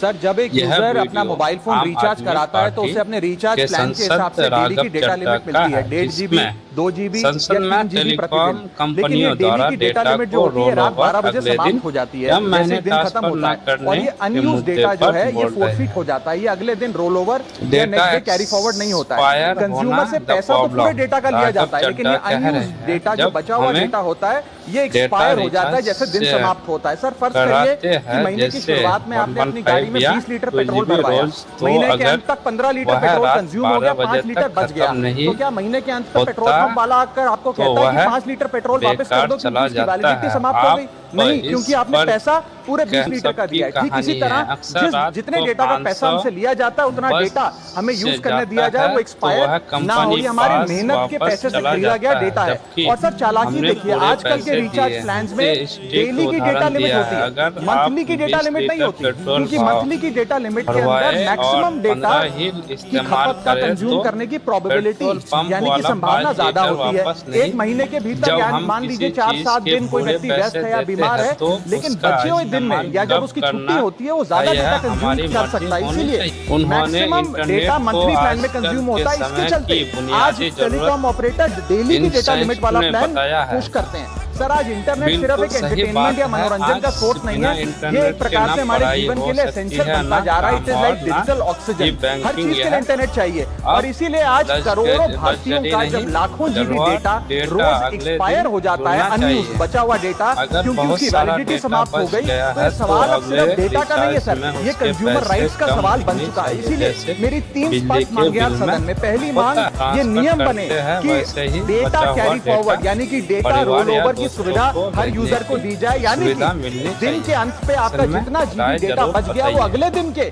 Sir जब एक यह यूजर अपना वीडियो मोबाइल फोन आम रिचार्ज आदमी कराता है तो पार्टी उसे अपने रिचार्ज के प्लान के हिसाब सांसद से डेली की राघव डेटा चड्ढा लिमिट का मिलती है है, 1.5 जीबी जिसमें 2 जीबी या संसद 3 में जीबी टेलीकॉम प्रतिदिन। लेकिन ये कंपनियों डेली द्वारा की डेटा डेटा लिमिट जो को होती है रोल रात ओवर 12 बजे अगले समाप्त दिन हो जाती या है, जैसे महीने ही दिन खत्म ट्रांसफर होता न है। करने और ये के अनयूज मुद्दे डेटा जो पर है ये बोल रहे फोरफिट हैं। हो जाता है, ये अगले दिन रोल ओवर या data next day carry forward नहीं होता है। एक्सपायर कंज्यूमर होना से द पैसा तो पूरे प्रॉब्लम। डेटा का लिया राघव जाता है, लेकिन ये चड्ढा कह रहे अनयूज हैं, डेटा जो जब बचा हुआ हमें डेटा होता है ये डेटा एक्सपायर हो जाता है जैसे दिन रिचार्ज समाप्त होता है। सर फर्ज कराते करिए कि हैं, महीने की जैसे शुरुआत में आपने अपनी गाड़ी में 115 या 20 लीटर 2 पेट्रोल GB भरवाया, रोज, तो महीने के अगर अंत तक 15 लीटर वह पेट्रोल रात कंज्यूम हो गया, 12 बजे 5 लीटर तक बच गया, खत्म नहीं तो क्या महीने के अंत तक पेट्रोल होता पंप वाला आकर आपको तो कहता है वह कि 5 लीटर पेट्रोल वापस कर बेकार दो क्योंकि चला उसकी जाता वैलिडिटी है। समाप्त हो आप गई? नहीं, क्योंकि इस आपने पर पैसा पूरे 20 कह लीटर का सबकी दिया है। ठीक इसी कहानी तरह है। अक्सर रात जितने को डेटा का पैसा 500 हमसे लिया जाता है उतना बस डेटा हमें यूज से करने दिया जाता जाए, है, वो तो एक्सपायर वह ना हो, कंपनी ये हमारे पास मेहनत के वापस पैसे से चला खरीदा गया जाता है। डेटा है। जबकि और सर चालाकी हमने देखिए, पूरे आजकल के पैसे रिचार्ज दिए प्लान्स हैं। में इस डे डेली को की डेटा उदाहरण लिमिट दिया होती है। है, अगर मंथली आप की डेटा 20 लिमिट नहीं लीटर होती, पेट्रोल क्योंकि मंथली की डेटा लिमिट के अंदर भरवाए और मैक्सिमम डेटा 15 ही की इस्तेमाल खपत का करे कंज्यूम तो करने की प्रोबेबिलिटी पेट्रोल पंप यानी कि वाला संभावना 5 ज्यादा लीटर होती है। वापस नहीं। एक महीने के भीतर जब या हम मान किसी लीजिए चीज 4-7 के दिन कोई पूरे व्यक्ति व्यस्त पैसे है या देते बीमार हैं है, तो लेकिन उसका बचे हुए दिन में इस्तेमाल या जब कब उसकी छुट्टी करना होती है वो ज्यादा है, डेटा यह कंज्यूम हमारी कर मर्जी सकता है। होनी इसीलिए चाहिए। उन्होंने मैक्सिमम इंटरनेट डेटा को मंथली प्लान में आजकल कंज्यूम के होता है। समय इसके चलते की आज बुनियादी टेलीकॉम ऑपरेटर डेली की डेटा लिमिट वाला ने प्लान बताया है। पुश करते हैं। सर आज इंटरनेट सिर्फ बिल्कुल एक सही एंटरटेनमेंट बात या है। मनोरंजन का आज सोर्स नहीं बिना है, ये इंटरनेट एक के प्रकार ना से हमारे पढ़ाई जीवन हो के लिए सकती एसेंशियल है, बनता ना जा रहा है। काम इट इज लाइक और ना डिजिटल ऑक्सीजन, हर बैंकिंग चीज के लिए है। इंटरनेट चाहिए। और इसीलिए आज दस करोड़ों के भारतीयों बजट का ही जब नहीं, लाखों जीबी जरूरत डेटा डेटा रोज अगले एक्सपायर दिन हो जाता है, जुड़ना अनयूज चाहिए। बचा हुआ डेटा, अगर क्योंकि बहुत उसकी सारा वैलिडिटी डेटा समाप्त हो बच गई, गया तो है ये सवाल अब अगले सिर्फ डेटा का नहीं है सर, रिचार्ज में ये उसके कंज्यूमर पैसे राइट्स का कम सवाल बन होने चुका है। चाहिए। इसीलिए जैसे मेरी 3 बिजली स्पष्ट के मांगे आज बिल में सदन में। पहली मांग होता है, ये ट्रांसफर नियम बने करते हैं, कि वैसे ही डेटा बचा हुआ कैरी डेटा फॉरवर्ड यानी कि डेटा परिवार रोल या ओवर की दोस्तों सुविधा को हर भेजने यूजर को की दी जाए, यानी सुविधा कि मिलनी दिन के चाहिए। अंत पे आपका असल में जितना जीबी राय डेटा जरूर बच गया वो बताइए। अगले दिन के